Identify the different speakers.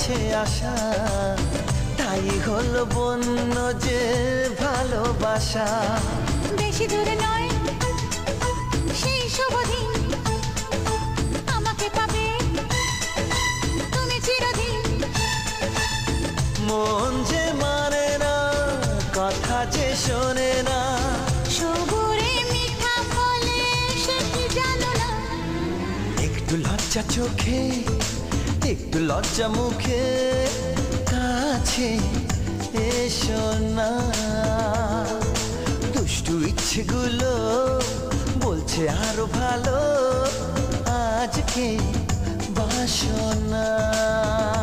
Speaker 1: আছে আশা, তাই হলো বন্য যে ভালোবাসা।
Speaker 2: বেশি দূরে নয় সেই শুভ দিন, আমাকে পাবে তুমি চিরদিন।
Speaker 1: মন যে মানে না, কথা যে শোনে না,
Speaker 2: সবুরে মিঠা ফলে সে কি জানো না।
Speaker 1: একটু লজ্জা চোখে, একটু লজ্জা মুখে, কাছে এসো না। দুষ্টু ইচ্ছেগুলো বলছে আরো ভালো, আজকে বাসনা।